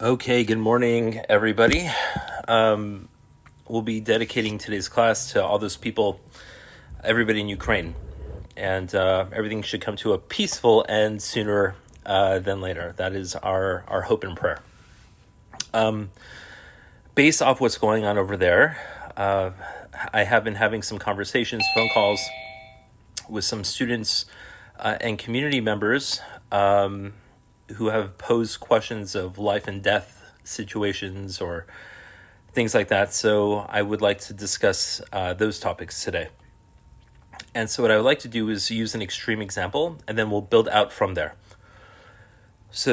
Okay, good morning, everybody. We'll be dedicating today's class to all those people, everybody in Ukraine, and everything should come to a peaceful end sooner than later. That is our hope and prayer. Based off what's going on over there, I have been having some conversations, phone calls with some students and community members who have posed questions of life and death situations or things like that. So I would like to discuss those topics today. And so what I would like to do is use an extreme example, and then we'll build out from there. So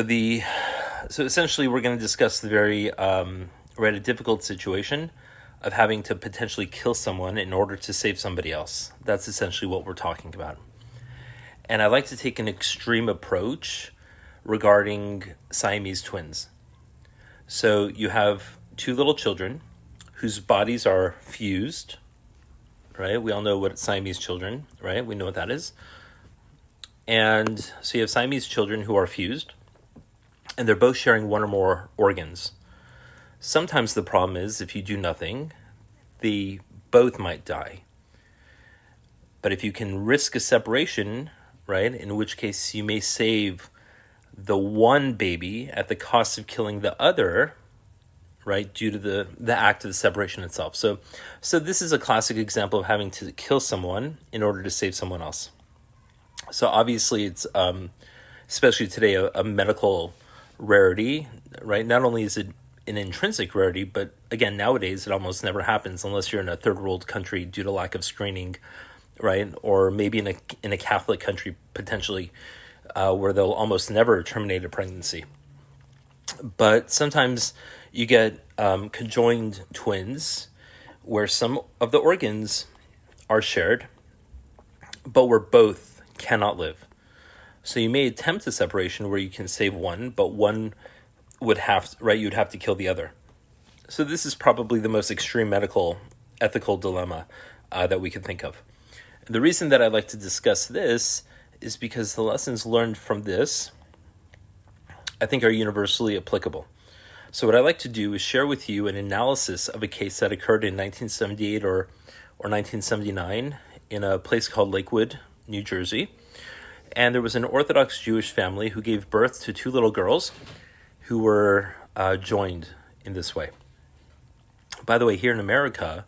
essentially we're going to discuss the we're at a difficult situation of having to potentially kill someone in order to save somebody else. That's essentially what we're talking about. And I like to take an extreme approach regarding Siamese twins. So you have two little children whose bodies are fused, right? We all know what Siamese children, right? We know what that is. And so you have Siamese children who are fused, and they're both sharing one or more organs. Sometimes the problem is if you do nothing, they both might die. But if you can risk a separation, right, in which case you may save the one baby at the cost of killing the other, right, due to the act of the separation itself. So this is a classic example of having to kill someone in order to save someone else. So obviously it's, especially today, a medical rarity, right? Not only is it an intrinsic rarity, but again, nowadays it almost never happens unless you're in a third world country due to lack of screening, right? Or maybe in a Catholic country potentially, where they'll almost never terminate a pregnancy. But sometimes you get conjoined twins where some of the organs are shared, but where both cannot live. So you may attempt a separation where you can save one, but one would have, right, you'd have to kill the other. So this is probably the most extreme medical ethical dilemma that we can think of. The reason that I like to discuss this is because the lessons learned from this, I think, are universally applicable. So what I like to do is share with you an analysis of a case that occurred in 1978 or 1979 in a place called Lakewood, New Jersey. And there was an Orthodox Jewish family who gave birth to two little girls who were joined in this way. By the way, here in America,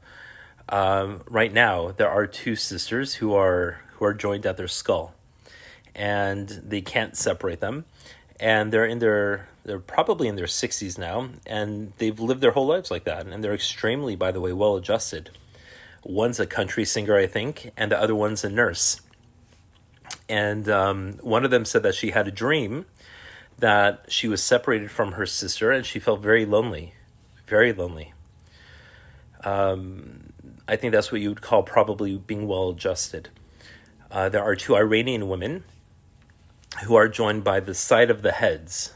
right now, there are two sisters who are joined at their skull, and they can't separate them. And they're probably in their 60s now, and they've lived their whole lives like that. And they're extremely, by the way, well adjusted. One's a country singer, I think, and the other one's a nurse. And one of them said that she had a dream that she was separated from her sister, and she felt very lonely, very lonely. I think that's what you would call probably being well adjusted. There are two Iranian women who are joined by the side of the heads.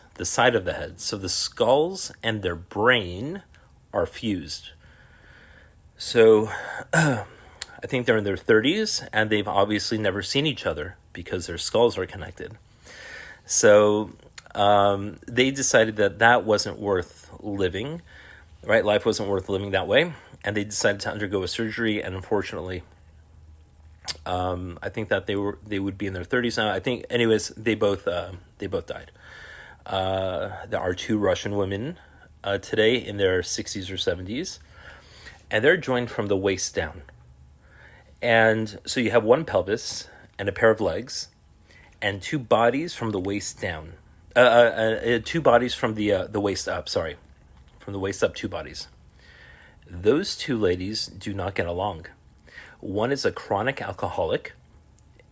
So the skulls and their brain are fused. So I think they're in their 30s, and they've obviously never seen each other because their skulls are connected. So they decided that wasn't worth living, right? Life wasn't worth living that way. And they decided to undergo a surgery, and unfortunately, I think that they would be in their 30s now. I think, anyways, they both died. There are two Russian women today in their 60s or 70s, and they're joined from the waist down. And so you have one pelvis and a pair of legs, and two bodies from the waist down. Two bodies from the waist up. Sorry, from the waist up, two bodies. Those two ladies do not get along. One is a chronic alcoholic,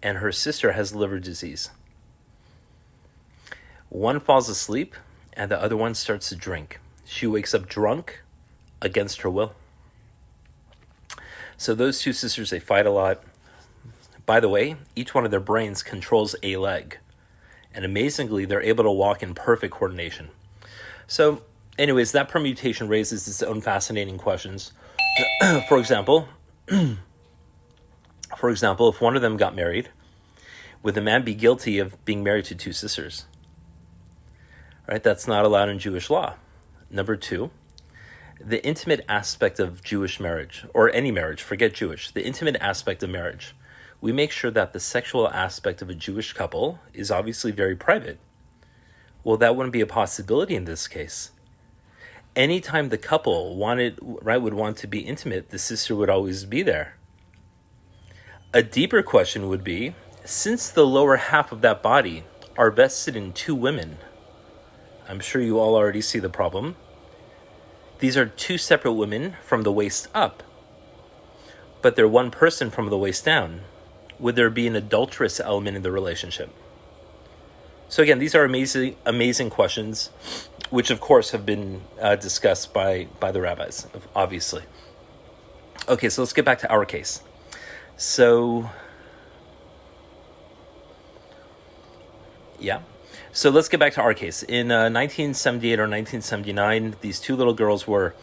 and her sister has liver disease. One falls asleep, and the other one starts to drink. She wakes up drunk against her will. So those two sisters, they fight a lot. By the way, each one of their brains controls a leg. And amazingly, they're able to walk in perfect coordination. So anyways, that permutation raises its own fascinating questions. For example, if one of them got married, would the man be guilty of being married to two sisters? Right? That's not allowed in Jewish law. Number two, the intimate aspect of Jewish marriage, or any marriage, forget Jewish, the intimate aspect of marriage. We make sure that the sexual aspect of a Jewish couple is obviously very private. Well, that wouldn't be a possibility in this case. Anytime the couple would want to be intimate, the sister would always be there. A deeper question would be, since the lower half of that body are vested in two women, I'm sure you all already see the problem. These are two separate women from the waist up, but they're one person from the waist down. Would there be an adulterous element in the relationship? So again, these are amazing questions, which of course have been discussed by the rabbis, obviously. Okay, so let's get back to our case. So let's get back to our case. In 1978 or 1979, these two little girls were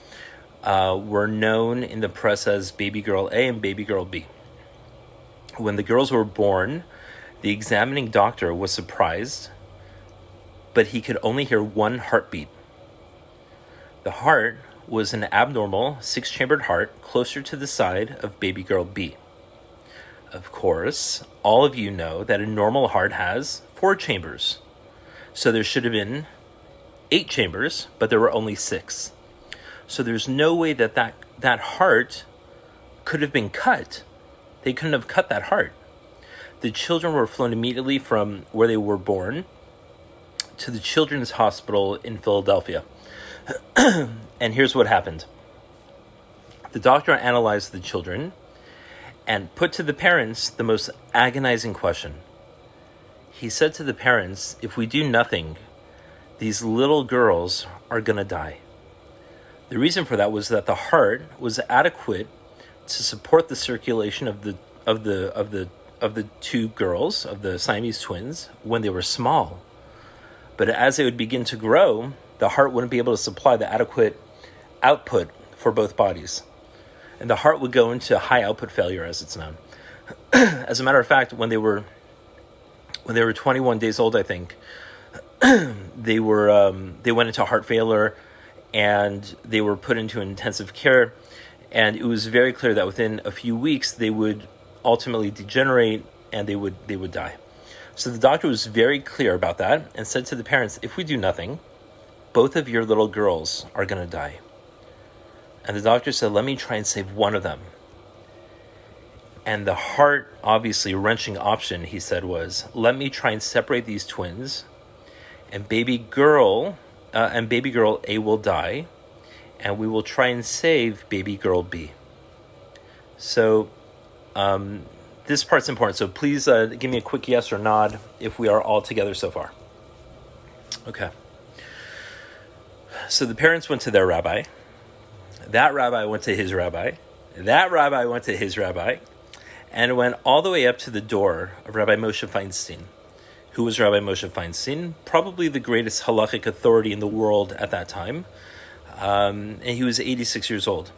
known in the press as baby girl A and baby girl B. When the girls were born, the examining doctor was surprised, but he could only hear one heartbeat. The heart was an abnormal 6-chambered heart closer to the side of baby girl B. Of course, all of you know that a normal heart has 4 chambers. So there should have been 8 chambers, but there were only 6. So there's no way that heart could have been cut. They couldn't have cut that heart. The children were flown immediately from where they were born to the Children's Hospital in Philadelphia. And here's what happened. The doctor analyzed the children and put to the parents the most agonizing question. He said to the parents, if we do nothing, these little girls are going to die. The reason for that was that the heart was adequate to support the circulation of the two girls, of the Siamese twins, when they were small. But as they would begin to grow, the heart wouldn't be able to supply the adequate output for both bodies. And the heart would go into high output failure, as it's known. As a matter of fact, when they were 21 days old, I think, they went into heart failure, and they were put into intensive care. And it was very clear that within a few weeks they would ultimately degenerate and they would die. So the doctor was very clear about that and said to the parents, if we do nothing, both of your little girls are going to die. And the doctor said, let me try and save one of them. And the heart, obviously wrenching option, he said, was, let me try and separate these twins, and baby girl A will die, and we will try and save baby girl B. So this part's important. So please give me a quick yes or nod if we are all together so far. Okay. So the parents went to their rabbi. That rabbi went to his rabbi. That rabbi went to his rabbi. And it went all the way up to the door of Rabbi Moshe Feinstein. Who was Rabbi Moshe Feinstein? Probably the greatest halachic authority in the world at that time. And he was 86 years old.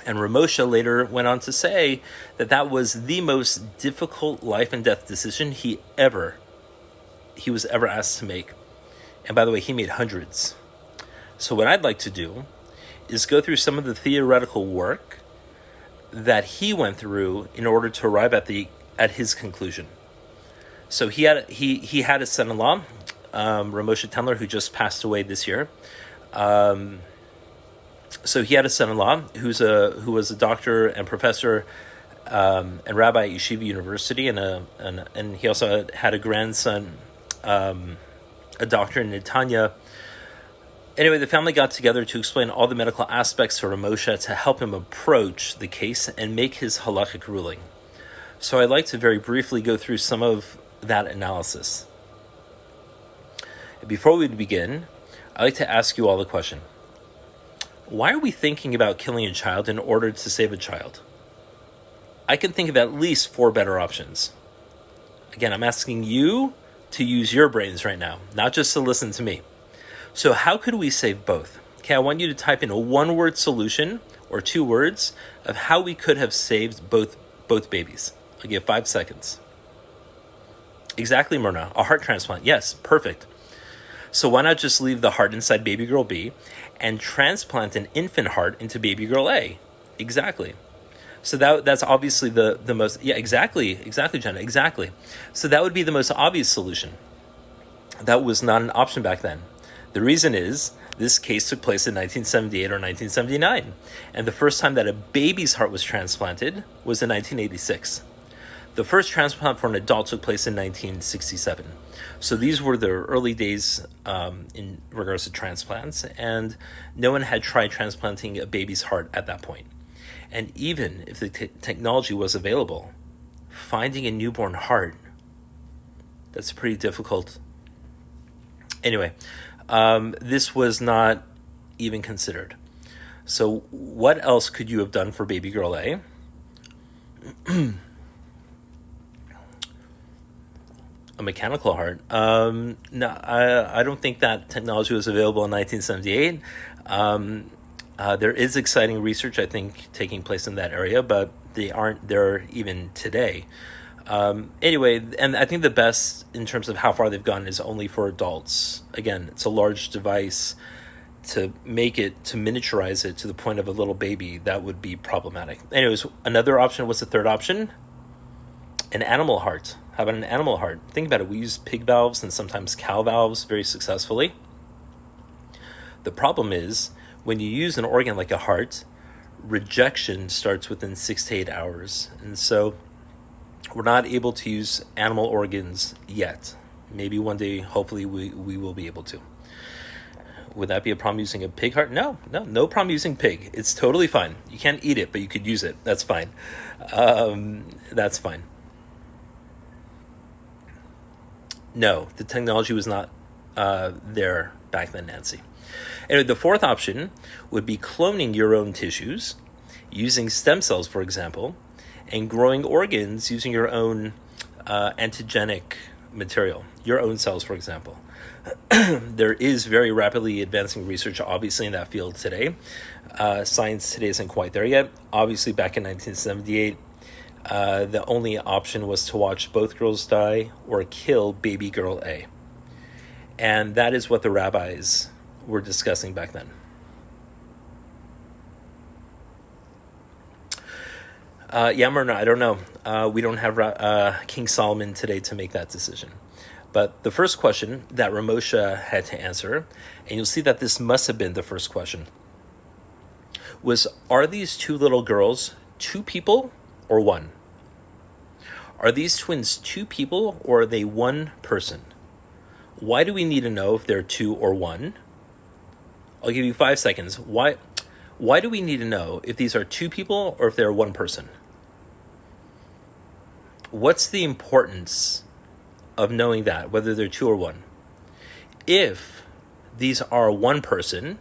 And Ramosha later went on to say that was the most difficult life and death decision he was ever asked to make. And by the way, he made hundreds. So what I'd like to do is go through some of the theoretical work that he went through in order to arrive at his conclusion. So he had a son-in-law, Ramosha Tendler, who just passed away this year. So he had a son-in-law who was a doctor and professor and rabbi at Yeshiva University, and he also had a grandson, a doctor in Netanya. Anyway, the family got together to explain all the medical aspects to Ramosha to help him approach the case and make his halachic ruling. So I'd like to very briefly go through some of that analysis. Before we begin, I'd like to ask you all a question. Why are we thinking about killing a child in order to save a child? I can think of at least 4 better options. Again, I'm asking you to use your brains right now, not just to listen to me. So how could we save both? Okay, I want you to type in a 1-word solution or 2 words of how we could have saved both babies. I'll give 5 seconds. Exactly, Myrna. A heart transplant. Yes, perfect. So why not just leave the heart inside baby girl B and transplant an infant heart into baby girl A? Exactly. So that's obviously the most, yeah, exactly, Jenna, exactly. So that would be the most obvious solution. That was not an option back then. The reason is this case took place in 1978 or 1979, and the first time that a baby's heart was transplanted was in 1986. The first transplant for an adult took place in 1967. So these were the early days in regards to transplants, and no one had tried transplanting a baby's heart at that point. And even if the technology was available, finding a newborn heart, that's pretty difficult. Anyway, this was not even considered. So what else could you have done for baby girl A? A mechanical heart. No, I don't think that technology was available in 1978. There is exciting research, I think, taking place in that area, but they aren't there even today. Anyway, and I think the best in terms of how far they've gone is only for adults. Again, it's a large device. To make it, to miniaturize it to the point of a little baby, that would be problematic. Anyways, another option was the third option, an animal heart. How about an animal heart? Think about it. We use pig valves and sometimes cow valves very successfully. The problem is, when you use an organ like a heart, rejection starts within 6 to 8 hours. And so we're not able to use animal organs yet. Maybe one day, hopefully, we will be able to. Would that be a problem using a pig heart? No problem using pig. It's totally fine. You can't eat it, but you could use it. That's fine. That's fine. No, the technology was not there back then, Nancy. Anyway, the fourth option would be cloning your own tissues, using stem cells, for example, and growing organs using your own antigenic material, your own cells, for example. There is very rapidly advancing research, obviously, in that field today. Science today isn't quite there yet. Obviously, back in 1978, the only option was to watch both girls die or kill baby girl A. And that is what the rabbis were discussing back then. Myrna, I don't know. We don't have King Solomon today to make that decision. But the first question that Ramosha had to answer, and you'll see that this must have been the first question, was, are these two little girls two people or one? Are these twins two people or are they one person? Why do we need to know if they're two or one? I'll give you 5 seconds. Why do we need to know if these are two people or if they're one person? What's the importance of knowing that, whether they're two or one? If these are one person,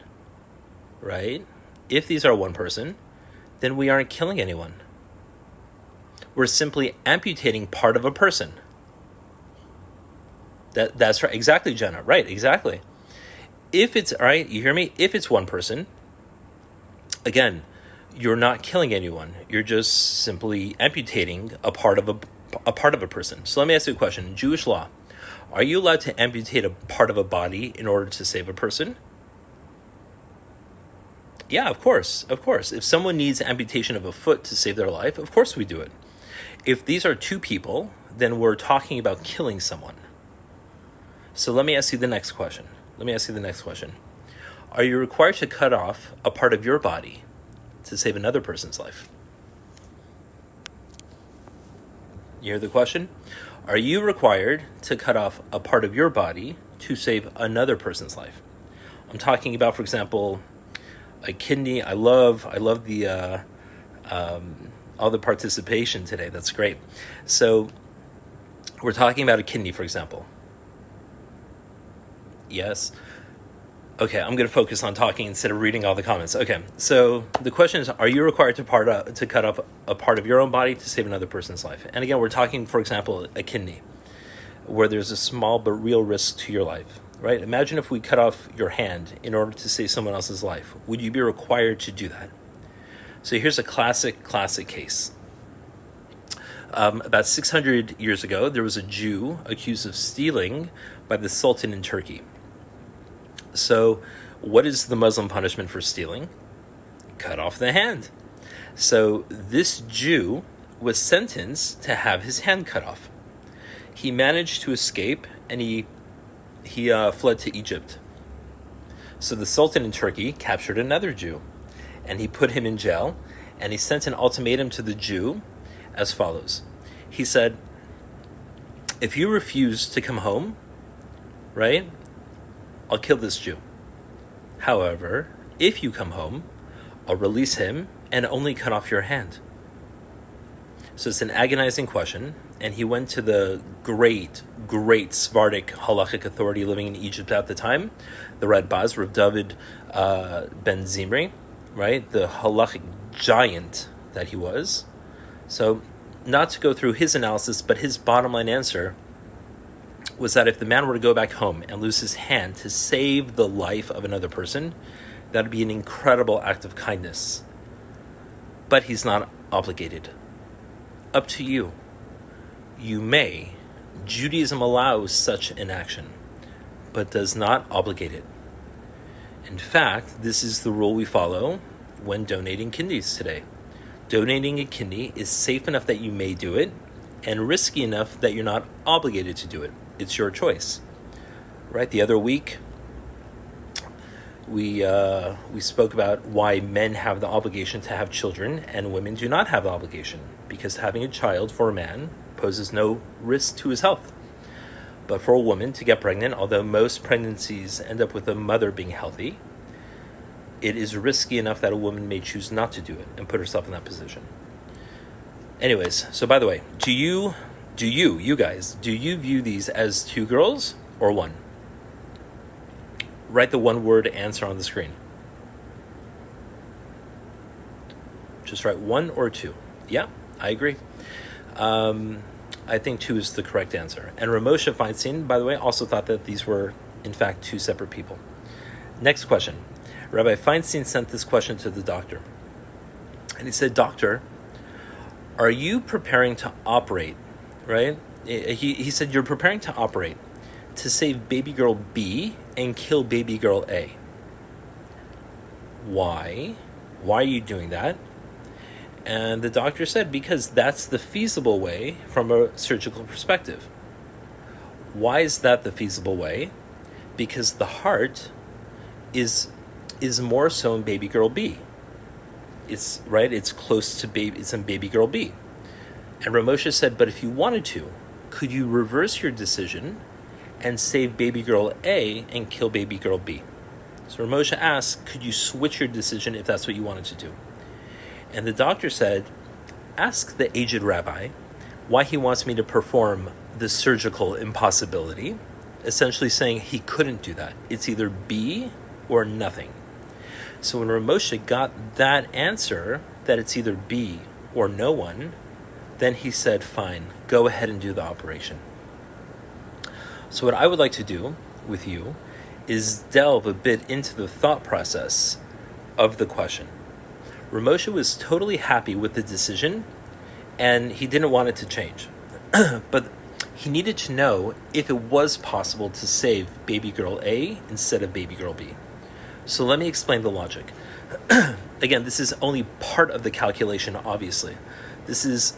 right? If these are one person, then we aren't killing anyone. We're simply amputating part of a person. That's right. Exactly, Jenna. Right, exactly. If it's, all right, you hear me? If it's one person, again, you're not killing anyone. You're just simply amputating a part of a person. So let me ask you a question. In Jewish law, are you allowed to amputate a part of a body in order to save a person? Yeah, of course. If someone needs amputation of a foot to save their life, of course we do it. If these are two people, then we're talking about killing someone. So let me ask you the next question. Are you required to cut off a part of your body to save another person's life? You hear the question? Are you required to cut off a part of your body to save another person's life? I'm talking about, for example, a kidney. I love the all the participation today. That's great. So we're talking about a kidney, for example. Yes. Okay, I'm going to focus on talking instead of reading all the comments. Okay, so the question is, are you required to cut off a part of your own body to save another person's life? And again, we're talking, for example, a kidney, where there's a small but real risk to your life, right? Imagine if we cut off your hand in order to save someone else's life. Would you be required to do that? So here's a classic case. About 600 years ago, there was a Jew accused of stealing by the Sultan in Turkey. So what is the Muslim punishment for stealing? Cut off the hand. So this Jew was sentenced to have his hand cut off. He managed to escape, and he fled to Egypt. So the Sultan in Turkey captured another Jew, and he put him in jail, and he sent an ultimatum to the Jew as follows. He said, if you refuse to come home, right, I'll kill this Jew. However, if you come home, I'll release him and only cut off your hand. So it's an agonizing question, and he went to the great Sephardic halachic authority living in Egypt at the time, the Rabbi, Rav David ben Zimri, right, the halachic giant that he was. So not to go through his analysis, but his bottom line answer was that if the man were to go back home and lose his hand to save the life of another person, that would be an incredible act of kindness. But he's not obligated. Up to you. You may. Judaism allows such an action, but does not obligate it. In fact, this is the rule we follow when donating kidneys today. Donating a kidney is safe enough that you may do it, and risky enough that you're not obligated to do it. It's your choice. Right? The other week, we spoke about why men have the obligation to have children and women do not have the obligation, because having a child for a man poses no risk to his health. But for a woman to get pregnant, although most pregnancies end up with a mother being healthy, it is risky enough that a woman may choose not to do it and put herself in that position. Anyways, so by the way, do you guys view these as two girls or one? Write the one-word answer on the screen. Just write one or two. Yeah, I agree. I think two is the correct answer. And Ramosha Feinstein, by the way, also thought that these were, in fact, two separate people. Next question. Rabbi Feinstein sent this question to the doctor. And he said, Doctor, are you preparing to operate, right? He said, you're preparing to operate to save baby girl B and kill baby girl A. Why? Why are you doing that? And the doctor said, because that's the feasible way from a surgical perspective. Why is that the feasible way? Because the heart is more so in baby girl B. It's right, it's close to baby, it's in baby girl B. And Ramosha said, but if you wanted to, could you reverse your decision and save baby girl A and kill baby girl B? So Ramosha asked, could you switch your decision if that's what you wanted to do? And the doctor said, ask the aged rabbi why he wants me to perform the surgical impossibility, essentially saying he couldn't do that. It's either B or nothing. So when Ramosha got that answer, that it's either B or no one, then he said, fine, go ahead and do the operation. So what I would like to do with you is delve a bit into the thought process of the question. Ramosha was totally happy with the decision, and he didn't want it to change. But he needed to know if it was possible to save baby girl A instead of baby girl B. So let me explain the logic. Again, this is only part of the calculation, obviously. This is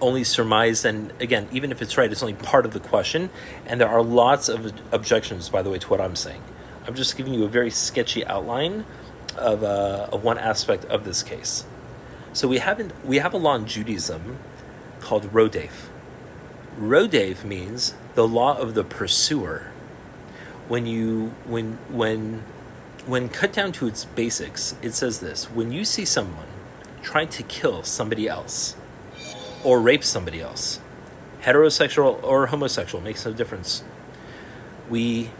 only surmised, and again, even if it's right, it's only part of the question, and there are lots of objections, by the way, to what I'm saying. I'm just giving you a very sketchy outline of one aspect of this case. So we have a law in Judaism called rodef. Rodef means the law of the pursuer. When cut down to its basics, it says this: when you see someone trying to kill somebody else or rape somebody else, heterosexual or homosexual, makes no difference. We'll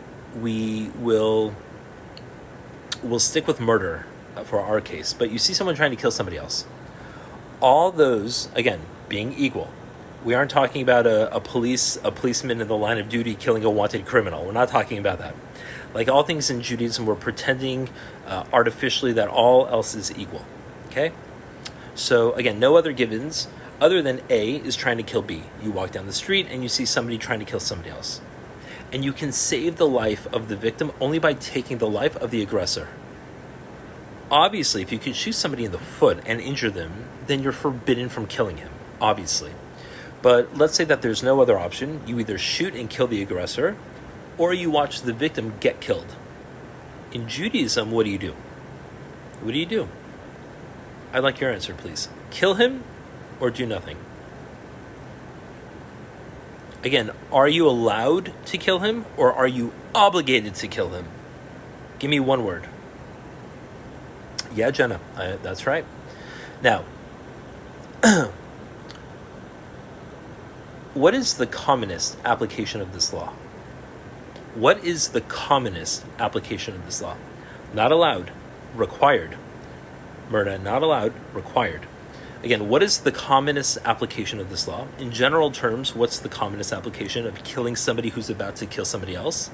stick with murder for our case, but you see someone trying to kill somebody else. All those, again, being equal. We aren't talking about a policeman in the line of duty killing a wanted criminal. We're not talking about that. Like all things in Judaism, we're pretending artificially that all else is equal. Okay? So again, no other givens other than A is trying to kill B. You walk down the street and you see somebody trying to kill somebody else. And you can save the life of the victim only by taking the life of the aggressor. Obviously, if you can shoot somebody in the foot and injure them, then you're forbidden from killing him, obviously. But let's say that there's no other option. You either shoot and kill the aggressor, or you watch the victim get killed. In Judaism, what do you do? What do you do? I'd like your answer, please. Kill him or do nothing? Again, are you allowed to kill him or are you obligated to kill him? Give me one word. Yeah, Jenna, that's right. Now, what is the commonest application of this law? What is the commonest application of this law? Not allowed, required. Murder, not allowed, required. Again, what is the commonest application of this law? In general terms, what's the commonest application of killing somebody who's about to kill somebody else?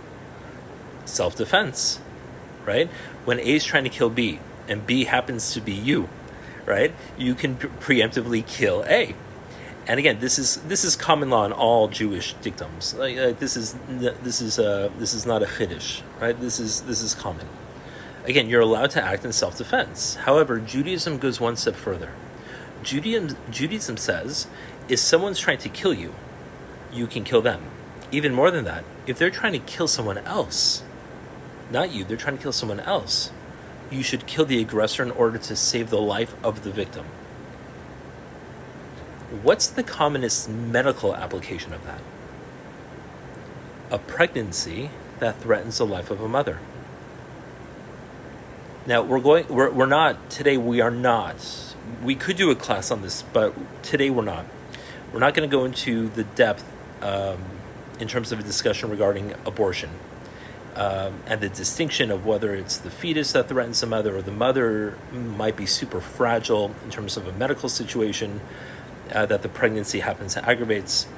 Self-defense, right? When A is trying to kill B, and B happens to be you, right? You can preemptively kill A. And again, this is common law in all Jewish dictums. This is not a chiddush, right? This is common. Again, you're allowed to act in self-defense. However, Judaism goes one step further. Judaism says, if someone's trying to kill you, you can kill them. Even more than that, if they're trying to kill someone else, not you, they're trying to kill someone else, you should kill the aggressor in order to save the life of the victim. What's the commonest medical application of that? A pregnancy that threatens the life of a mother. Now, we could do a class on this, but today we're not. We're not going to go into the depth in terms of a discussion regarding abortion and the distinction of whether it's the fetus that threatens the mother or the mother might be super fragile in terms of a medical situation that the pregnancy happens to aggravates.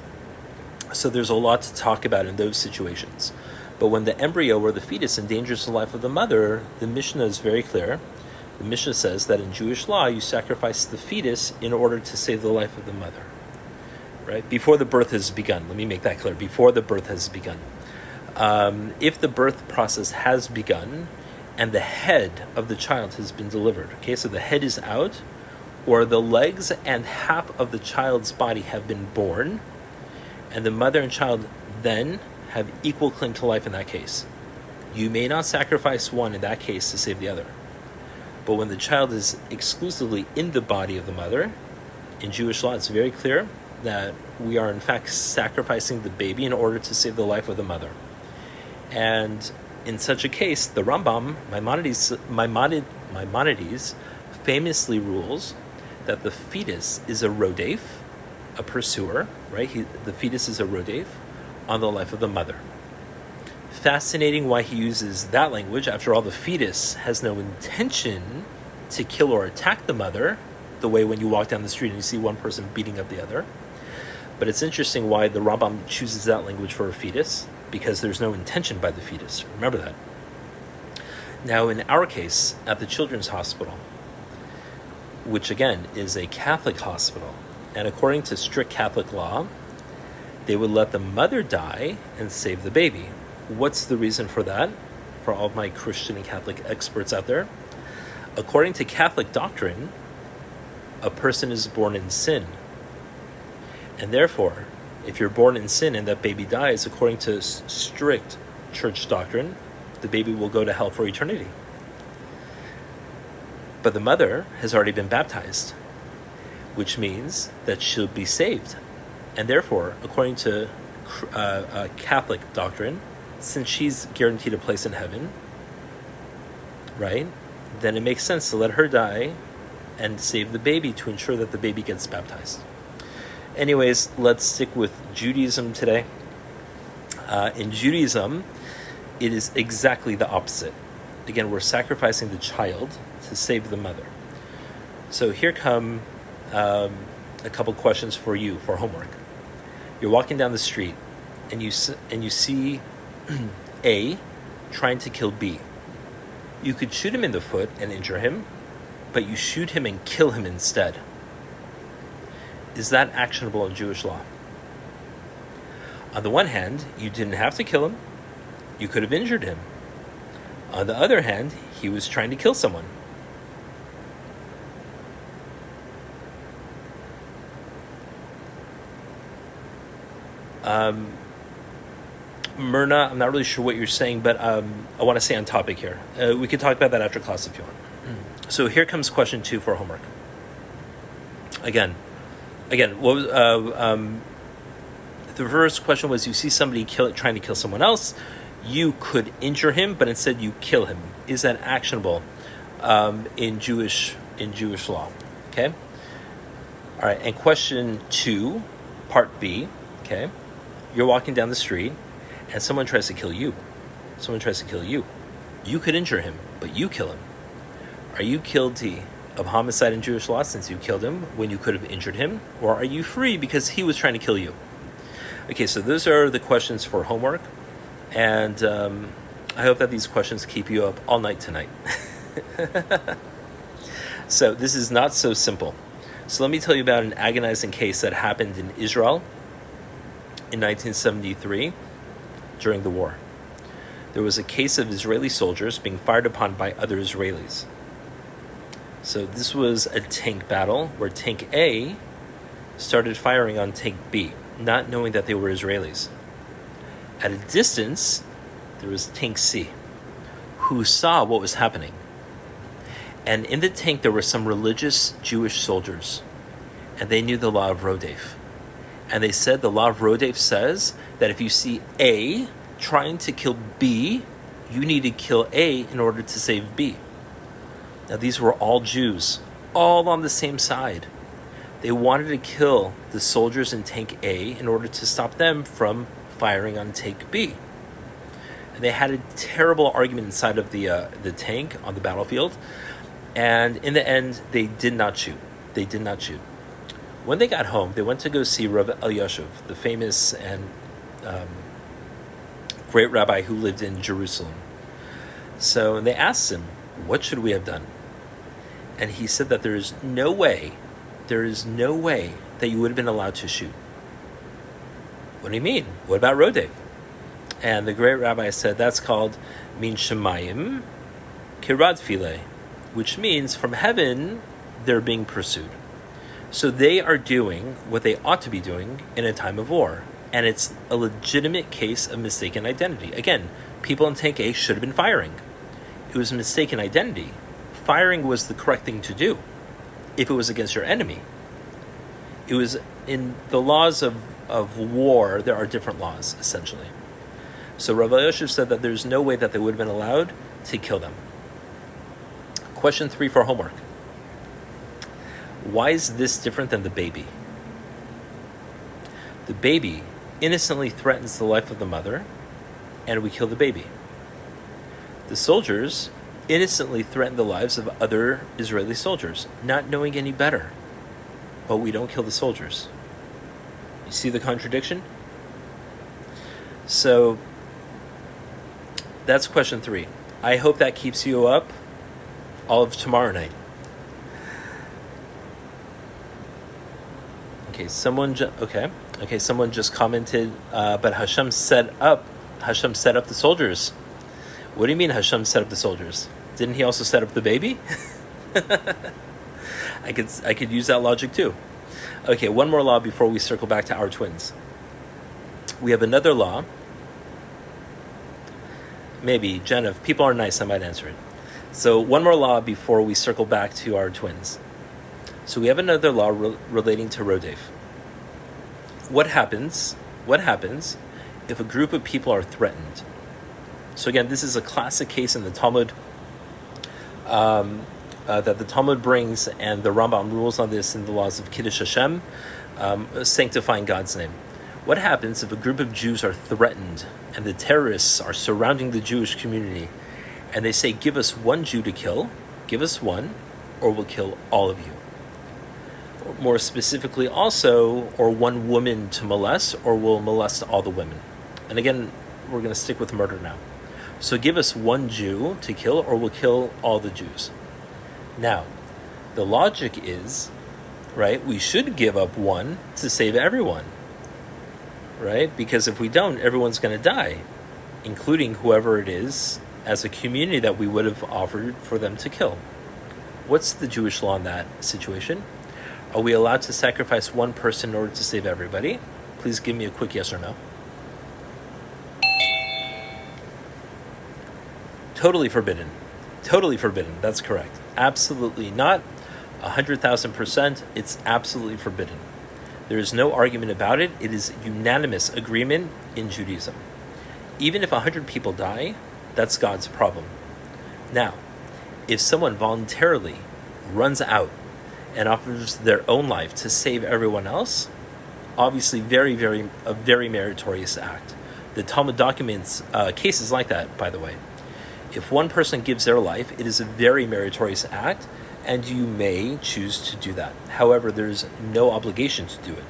So there's a lot to talk about in those situations. But when the embryo or the fetus endangers the life of the mother, the Mishnah is very clear. The Mishnah says that in Jewish law, you sacrifice the fetus in order to save the life of the mother, right? Before the birth has begun. Let me make that clear. Before the birth has begun. If the birth process has begun and the head of the child has been delivered, okay, so the head is out, or the legs and half of the child's body have been born, and the mother and child then have equal claim to life in that case. You may not sacrifice one in that case to save the other. But when the child is exclusively in the body of the mother, in Jewish law, it's very clear that we are in fact sacrificing the baby in order to save the life of the mother. And in such a case, the Rambam, Maimonides, famously rules that the fetus is a rodef, a pursuer, right? The fetus is a rodef on the life of the mother. Fascinating why he uses that language. After all, the fetus has no intention to kill or attack the mother, the way when you walk down the street and you see one person beating up the other. But it's interesting why the Rambam chooses that language for a fetus, because there's no intention by the fetus. Remember that. Now, in our case, at the Children's Hospital, which again is a Catholic hospital, and according to strict Catholic law, they would let the mother die and save the baby. What's the reason for that? For all of my Christian and Catholic experts out there, according to Catholic doctrine, a person is born in sin. And therefore, if you're born in sin and that baby dies, according to strict church doctrine, the baby will go to hell for eternity. But the mother has already been baptized, which means that she'll be saved. And therefore, according to Catholic doctrine, since she's guaranteed a place in heaven, right, then it makes sense to let her die and save the baby to ensure that the baby gets baptized. Anyways, let's stick with Judaism today. In Judaism, it is exactly the opposite. Again, we're sacrificing the child to save the mother. So here come a couple questions for you for homework. You're walking down the street and you see A trying to kill B. You could shoot him in the foot and injure him, but you shoot him and kill him instead. Is that actionable in Jewish law? On the one hand, you didn't have to kill him, You could have injured him. On the other hand, he was trying to kill someone. Myrna, I'm not really sure what you're saying, but I want to stay on topic here. We could talk about that after class if you want. So here comes question 2 for homework. Again, what was, the first question was, you see somebody trying to kill someone else, you could injure him, but instead you kill him. Is that actionable in Jewish law? Okay. All right. And question 2, part B. Okay. You're walking down the street, and someone tries to kill you. You could injure him, but you kill him. Are you guilty of homicide in Jewish law since you killed him when you could have injured him? Or are you free because he was trying to kill you? Okay, so those are the questions for homework. And I hope that these questions keep you up all night tonight. So this is not so simple. So let me tell you about an agonizing case that happened in Israel in 1973 during the war. There was a case of Israeli soldiers being fired upon by other Israelis. So this was a tank battle where Tank A started firing on Tank B, not knowing that they were Israelis. At a distance, there was Tank C, who saw what was happening. And in the tank, there were some religious Jewish soldiers, and they knew the law of Rodef. And they said the law of Rodef says that if you see A trying to kill B, you need to kill A in order to save B. Now, these were all Jews, all on the same side. They wanted to kill the soldiers in Tank A in order to stop them from firing on Tank B. And they had a terrible argument inside of the tank on the battlefield. And in the end, they did not shoot. When they got home, they went to go see Rabbi Yeshiva, the famous and great rabbi who lived in Jerusalem. So they asked him, what should we have done? And he said that there is no way that you would have been allowed to shoot. What do you mean? What about Rodef? And the great rabbi said that's called min shemayim kirad fileh, which means from heaven they're being pursued. So they are doing what they ought to be doing in a time of war. And it's a legitimate case of mistaken identity. Again, people in Tank A should have been firing. It was a mistaken identity. Firing was the correct thing to do if it was against your enemy. It was in the laws of war, there are different laws, essentially. So Rabbi Yosef said that there's no way that they would have been allowed to kill them. Question 3 for homework. Why is this different than the baby? The baby innocently threatens the life of the mother, and we kill the baby. The soldiers innocently threaten the lives of other Israeli soldiers, not knowing any better. But we don't kill the soldiers. You see the contradiction? So that's question 3. I hope that keeps you up all of tomorrow night. Okay, someone just commented, but Hashem set up the soldiers. What do you mean Hashem set up the soldiers? Didn't he also set up the baby? I could use that logic too. Okay, one more law before we circle back to our twins. We have another law. Maybe, Jen, if people are nice, I might answer it. So one more law before we circle back to our twins. So we have another law relating to Rodef. What happens if a group of people are threatened? So again, this is a classic case in the Talmud that the Talmud brings, and the Rambam rules on this in the laws of Kiddush Hashem, sanctifying God's name. What happens if a group of Jews are threatened and the terrorists are surrounding the Jewish community and they say, give us one Jew to kill, give us one, or we'll kill all of you? Or more specifically also, or one woman to molest, or we'll molest all the women. And again, we're going to stick with murder now. So give us one Jew to kill, or we'll kill all the Jews. Now, the logic is, right, we should give up one to save everyone, right? Because if we don't, everyone's going to die. including whoever it is, as a community that we would have offered for them to kill. What's the Jewish law in that situation? Are we allowed to sacrifice one person in order to save everybody? Please give me a quick yes or no. Totally forbidden. Totally forbidden. That's correct. Absolutely not. 100,000%. It's absolutely forbidden. There is no argument about it. It is unanimous agreement in Judaism. Even if 100 people die, that's God's problem. Now, if someone voluntarily runs out and offers their own life to save everyone else, obviously a very meritorious act. The Talmud documents cases like that, by the way. If one person gives their life, it is a very meritorious act, and you may choose to do that. However, there's no obligation to do it.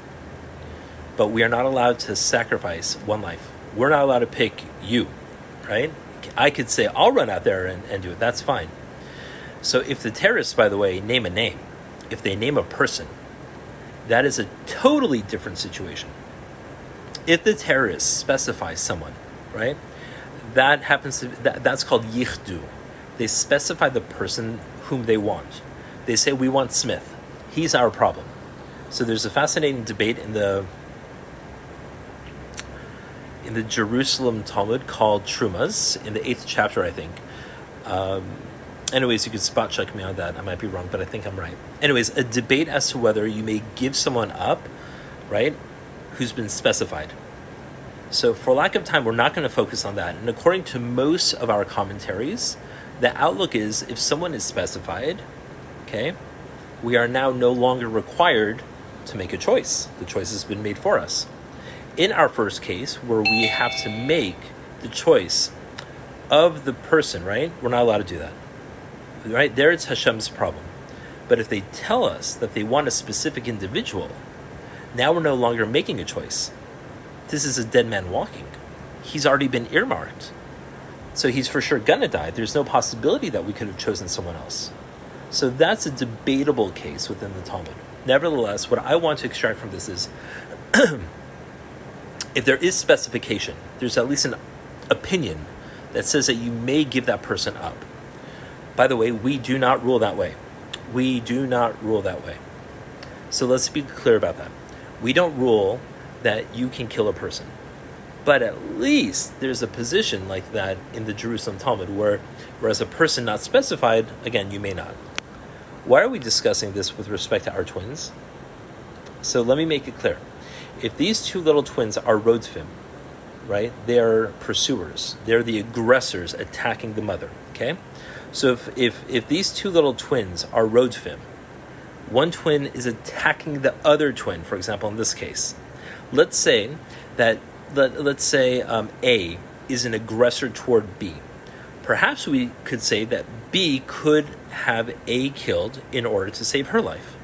But we are not allowed to sacrifice one life. We're not allowed to pick you, right? I could say, I'll run out there and do it. That's fine. So if the terrorists, by the way, name a name, if they name a person, that is a totally different situation. If the terrorists specify someone, right? That's called yichdu. They specify the person whom they want. They say, we want Smith. He's our problem. So there's a fascinating debate in the Jerusalem Talmud called Trumas, in the 8th chapter, I think. Anyways, you could spot check me on that. I might be wrong, but I think I'm right. Anyways, a debate as to whether you may give someone up, right, who's been specified. So for lack of time, we're not going to focus on that. And according to most of our commentaries, the outlook is if someone is specified, okay, we are now no longer required to make a choice. The choice has been made for us. In our first case, where we have to make the choice of the person, right, we're not allowed to do that. Right? There it's Hashem's problem. But if they tell us that they want a specific individual, now we're no longer making a choice. This is a dead man walking. He's already been earmarked. So he's for sure gonna die. There's no possibility that we could have chosen someone else. So that's a debatable case within the Talmud. Nevertheless, what I want to extract from this is, if there is specification, there's at least an opinion that says that you may give that person up. By the way, we do not rule that way. We do not rule that way. So let's be clear about that. We don't rule that you can kill a person. But at least there's a position like that in the Jerusalem Talmud whereas a person not specified, again, you may not. Why are we discussing this with respect to our twins? So let me make it clear. If these two little twins are Rodfim, right, they're pursuers. They're the aggressors attacking the mother, okay? So if these two little twins are Rodfim, one twin is attacking the other twin, for example, in this case. Let's say A is an aggressor toward B. Perhaps we could say that B could have A killed in order to save her life.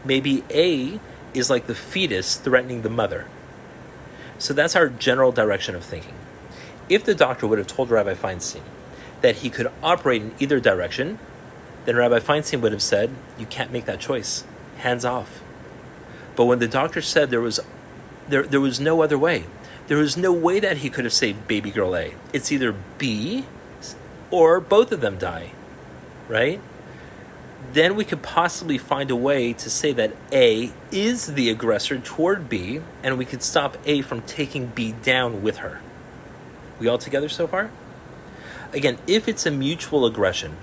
Maybe A is like the fetus threatening the mother. So that's our general direction of thinking. If the doctor would have told Rabbi Feinstein that he could operate in either direction, then Rabbi Feinstein would have said, you can't make that choice. Hands off. But when the doctor said there was no other way, there was no way that he could have saved baby girl A. It's either B or both of them die, right? Then we could possibly find a way to say that A is the aggressor toward B, and we could stop A from taking B down with her. We all together so far? Again, if it's a mutual aggression,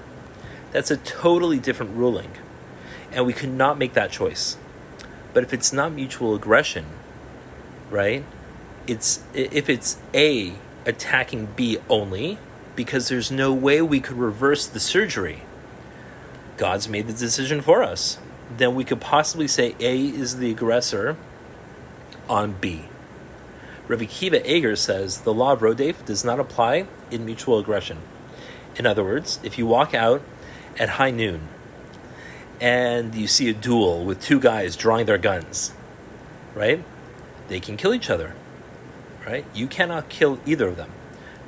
that's a totally different ruling, and we could not make that choice. But if it's not mutual aggression, right, if it's A attacking B only, because there's no way we could reverse the surgery, God's made the decision for us, then we could possibly say A is the aggressor on B. Rabbi Kiva Eger says the law of Rodef does not apply in mutual aggression. In other words, if you walk out at high noon and you see a duel with two guys drawing their guns, right? They can kill each other, right? You cannot kill either of them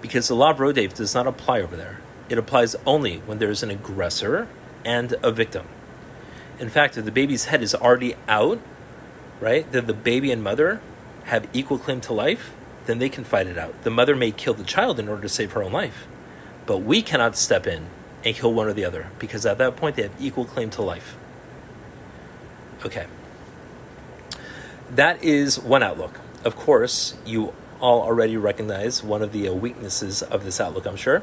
because the law of Rodef does not apply over there. It applies only when there's an aggressor and a victim. In fact, if the baby's head is already out, right, then the baby and mother have equal claim to life, then they can fight it out. The mother may kill the child in order to save her own life, but we cannot step in and kill one or the other, because at that point they have equal claim to life. Okay. That is one outlook. Of course, you all already recognize one of the weaknesses of this outlook, I'm sure.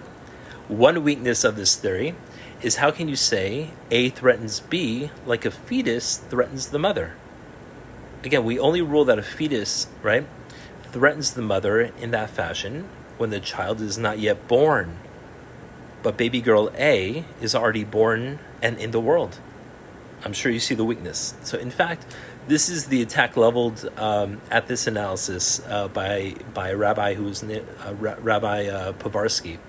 One weakness of this theory is, how can you say A threatens B like a fetus threatens the mother? Again, we only rule that a fetus, right, threatens the mother in that fashion when the child is not yet born. But baby girl A is already born and in the world. I'm sure you see the weakness. So in fact, this is the attack leveled at this analysis by a rabbi who is Rabbi Povarsky.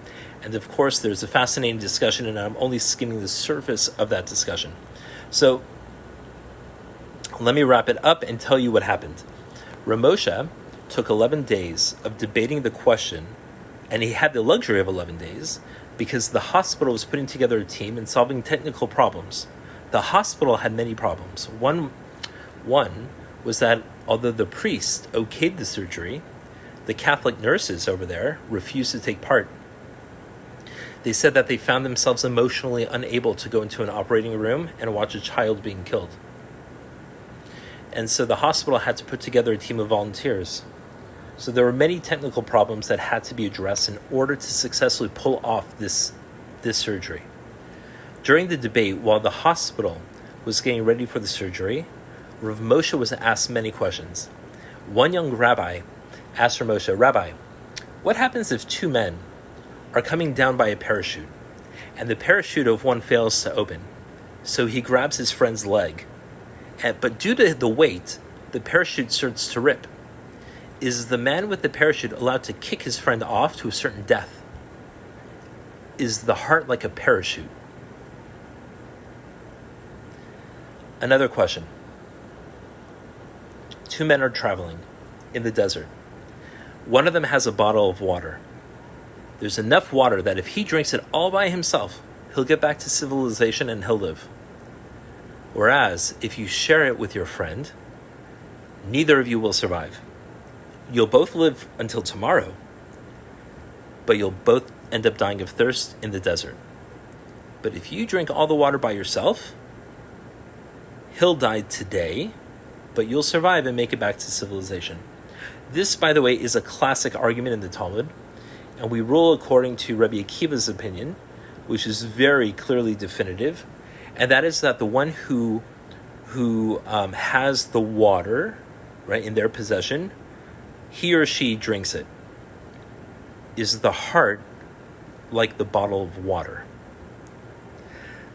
And of course, there's a fascinating discussion, and I'm only skimming the surface of that discussion. So let me wrap it up and tell you what happened. Ramosha took 11 days of debating the question, and he had the luxury of 11 days because the hospital was putting together a team and solving technical problems. The hospital had many problems. One was that although the priest okayed the surgery, the Catholic nurses over there refused to take part. They said that they found themselves emotionally unable to go into an operating room and watch a child being killed. And so the hospital had to put together a team of volunteers. So there were many technical problems that had to be addressed in order to successfully pull off this surgery. During the debate, while the hospital was getting ready for the surgery, Rav Moshe was asked many questions. One young rabbi asked Rav Moshe, "Rabbi, what happens if two men are coming down by a parachute, and the parachute of one fails to open? So he grabs his friend's leg, but due to the weight, the parachute starts to rip. Is the man with the parachute allowed to kick his friend off to a certain death? Is the heart like a parachute?" Another question. Two men are traveling in the desert. One of them has a bottle of water. There's enough water that if he drinks it all by himself, he'll get back to civilization and he'll live. Whereas, if you share it with your friend, neither of you will survive. You'll both live until tomorrow, but you'll both end up dying of thirst in the desert. But if you drink all the water by yourself, he'll die today, but you'll survive and make it back to civilization. This, by the way, is a classic argument in the Talmud, and we rule according to Rabbi Akiva's opinion, which is very clearly definitive, and that is that the one who has the water, right, in their possession, he or she drinks it. Is the heart like the bottle of water?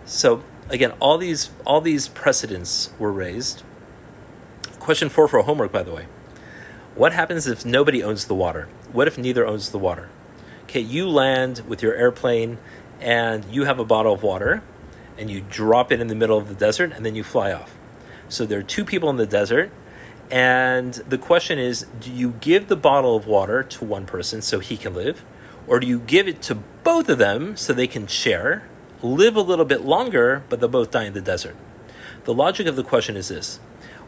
So again, all these precedents were raised. Question 4 for homework, by the way. What happens if nobody owns the water? What if neither owns the water? Okay, you land with your airplane and you have a bottle of water and you drop it in the middle of the desert and then you fly off. So there are two people in the desert, and the question is, do you give the bottle of water to one person so he can live? Or do you give it to both of them so they can share, live a little bit longer, but they'll both die in the desert? The logic of the question is this.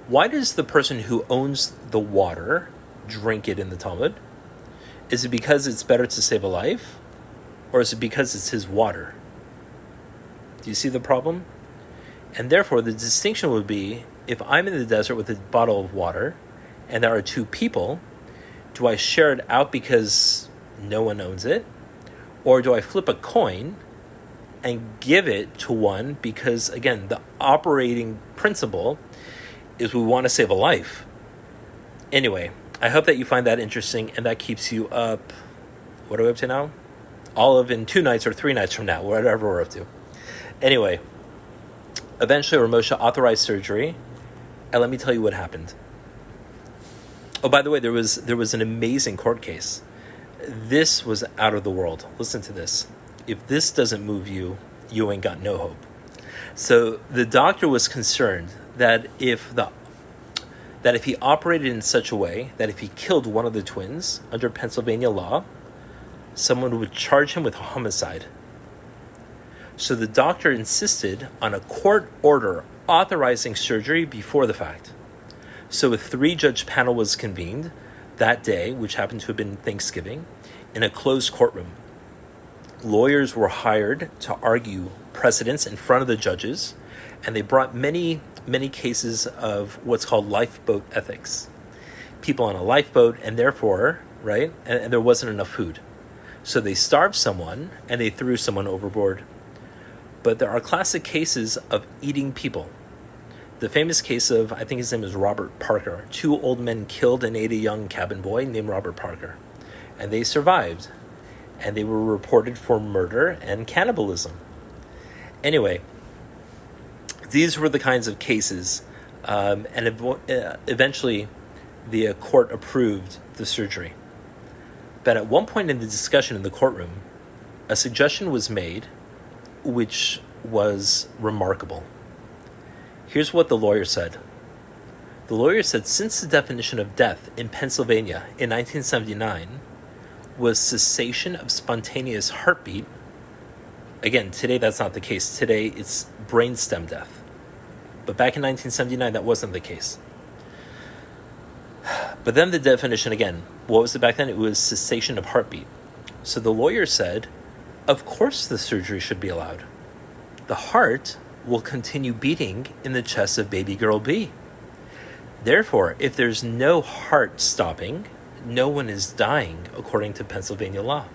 Why does the person who owns the water drink it in the Talmud? Is it because it's better to save a life? Or is it because it's his water? Do you see the problem? And therefore, the distinction would be, if I'm in the desert with a bottle of water and there are two people, do I share it out because no one owns it? Or do I flip a coin and give it to one because, again, the operating principle is we want to save a life? Anyway, I hope that you find that interesting and that keeps you up. What are we up to now? All of in 2 nights or 3 nights from now, whatever we're up to. Anyway, eventually Rav Moshe authorized surgery, and let me tell you what happened. Oh, by the way, there was an amazing court case. This was out of the world. Listen to this. If this doesn't move you, you ain't got no hope. So the doctor was concerned that if he operated in such a way that if he killed one of the twins under Pennsylvania law, someone would charge him with homicide. So the doctor insisted on a court order authorizing surgery before the fact. So a 3-judge panel was convened. that day, which happened to have been Thanksgiving, in a closed courtroom. Lawyers were hired to argue precedents in front of the judges, and they brought many, many cases of what's called lifeboat ethics. People on a lifeboat, and therefore, right, and there wasn't enough food. So they starved someone, and they threw someone overboard. But there are classic cases of eating people. The famous case of, I think his name is Robert Parker. 2 old men killed and ate a young cabin boy named Robert Parker. And they survived. And they were reported for murder and cannibalism. Anyway, these were the kinds of cases. And eventually, the court approved the surgery. But at one point in the discussion in the courtroom, a suggestion was made which was remarkable. Here's what the lawyer said. The lawyer said, since the definition of death in Pennsylvania in 1979 was cessation of spontaneous heartbeat, again, today that's not the case. Today it's brainstem death. But back in 1979, that wasn't the case. But then the definition again, what was it back then? It was cessation of heartbeat. So the lawyer said, of course the surgery should be allowed. The heart will continue beating in the chest of baby girl B. Therefore, if there's no heart stopping, no one is dying according to Pennsylvania law.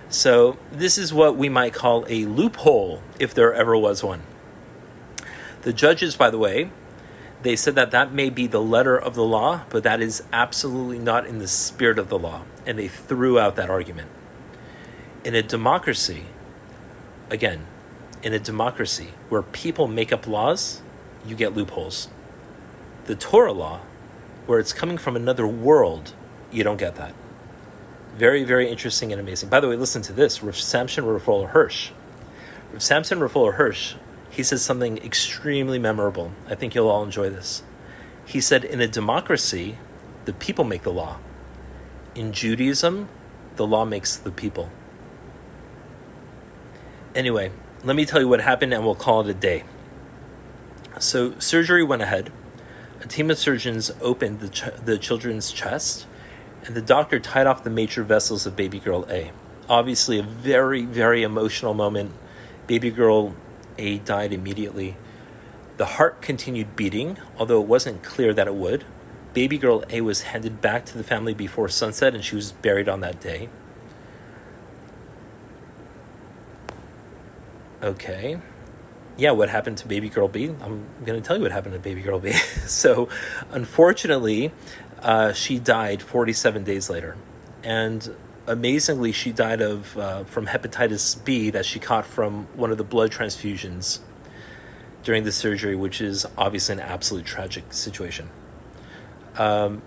So this is what we might call a loophole, if there ever was one. The judges, by the way, they said that that may be the letter of the law, but that is absolutely not in the spirit of the law. And they threw out that argument. In a democracy, again, in a democracy where people make up laws, you get loopholes. The Torah law, where it's coming from another world, you don't get that. Very, very interesting and amazing. By the way, listen to this. Rav Samson Raphael Hirsch. Rav Samson Raphael Hirsch, he says something extremely memorable. I think you'll all enjoy this. He said, in a democracy, the people make the law. In Judaism, the law makes the people. Anyway, let me tell you what happened and we'll call it a day. So surgery went ahead. A team of surgeons opened the children's chest, and the doctor tied off the major vessels of baby girl A. Obviously a very, very emotional moment. Baby girl A died immediately. The heart continued beating, although it wasn't clear that it would. Baby girl A was handed back to the family before sunset, and she was buried on that day. Okay. Yeah, what happened to baby girl B? I'm going to tell you what happened to baby girl B. So, unfortunately, she died 47 days later. And amazingly, she died from hepatitis B that she caught from one of the blood transfusions during the surgery, which is obviously an absolute tragic situation. I'm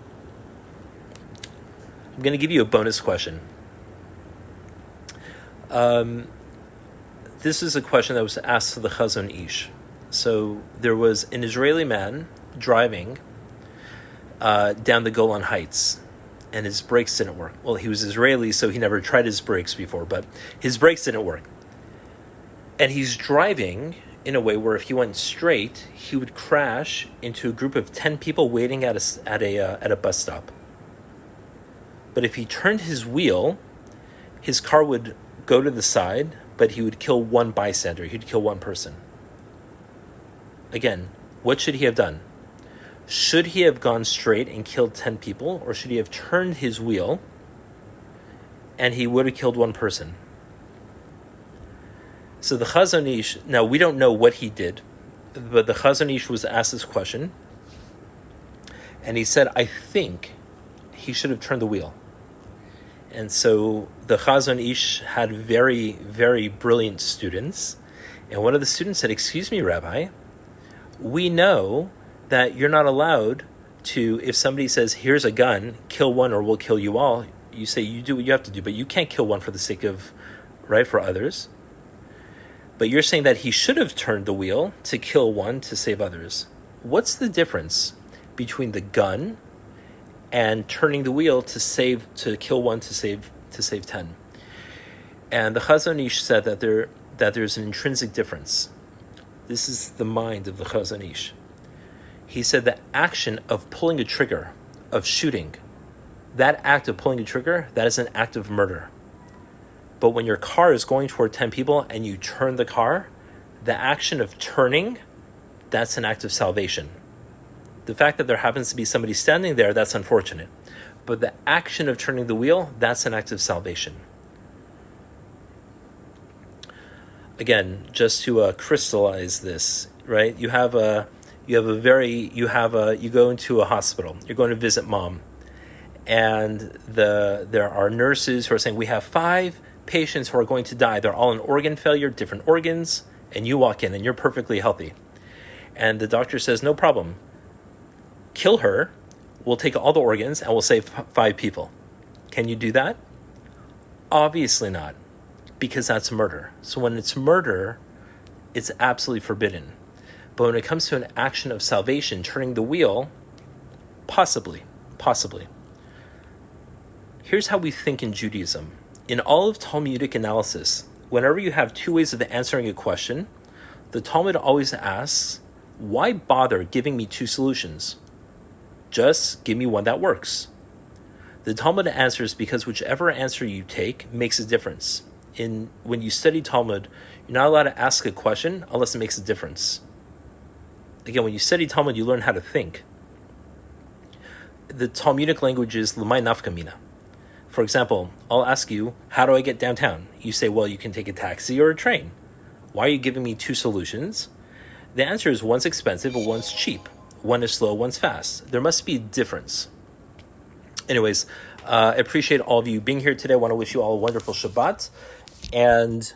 going to give you a bonus question. This is a question that was asked to the Chazon Ish. So there was an Israeli man driving down the Golan Heights, and his brakes didn't work. Well, he was Israeli, so he never tried his brakes before, but his brakes didn't work. And he's driving in a way where if he went straight, he would crash into a group of 10 people waiting at a bus stop. But if he turned his wheel, his car would go to the side, but he would kill one bystander. He'd kill one person. Again, what should he have done? Should he have gone straight and killed 10 people, or should he have turned his wheel and he would have killed one person? So the Chazon Ish, now we don't know what he did, but the Chazon Ish was asked this question, and he said, I think he should have turned the wheel. And so the Chazon Ish had very, very brilliant students. And one of the students said, excuse me, Rabbi, we know that you're not allowed to, if somebody says, here's a gun, kill one or we'll kill you all, you say you do what you have to do, but you can't kill one for the sake of, right, for others. But you're saying that he should have turned the wheel to kill one to save others. What's the difference between the gun and turning the wheel to kill one to save 10? And the Chazon Ish said that there's an intrinsic difference. This is the mind of the Chazon Ish. He said the action of pulling a trigger, of shooting, that act of pulling a trigger, that is an act of murder. But when your car is going toward 10 people and you turn the car, the action of turning, that's an act of salvation. The fact that there happens to be somebody standing there, that's unfortunate. But the action of turning the wheel, that's an act of salvation. Again, just to crystallize this, right? You go into a hospital. You're going to visit mom, and there are nurses who are saying, we have 5 patients who are going to die. They're all in organ failure, different organs, and you walk in and you're perfectly healthy. And the doctor says, no problem. Kill her. We'll take all the organs and we'll save 5 people. Can you do that? Obviously not, because that's murder. So when it's murder, it's absolutely forbidden. But when it comes to an action of salvation, turning the wheel, possibly. Here's how we think in Judaism. In all of Talmudic analysis, whenever you have 2 ways of answering a question, the Talmud always asks, why bother giving me 2 solutions? Just give me one that works. The Talmud answers because whichever answer you take makes a difference. When you study Talmud, you're not allowed to ask a question unless it makes a difference. Again, when you study Talmud, you learn how to think. The Talmudic language is l'may nafka mina. For example, I'll ask you, how do I get downtown? You say, well, you can take a taxi or a train. Why are you giving me 2 solutions? The answer is one's expensive and one's cheap. One is slow, one's fast. There must be a difference. Anyways, I appreciate all of you being here today. I want to wish you all a wonderful Shabbat. And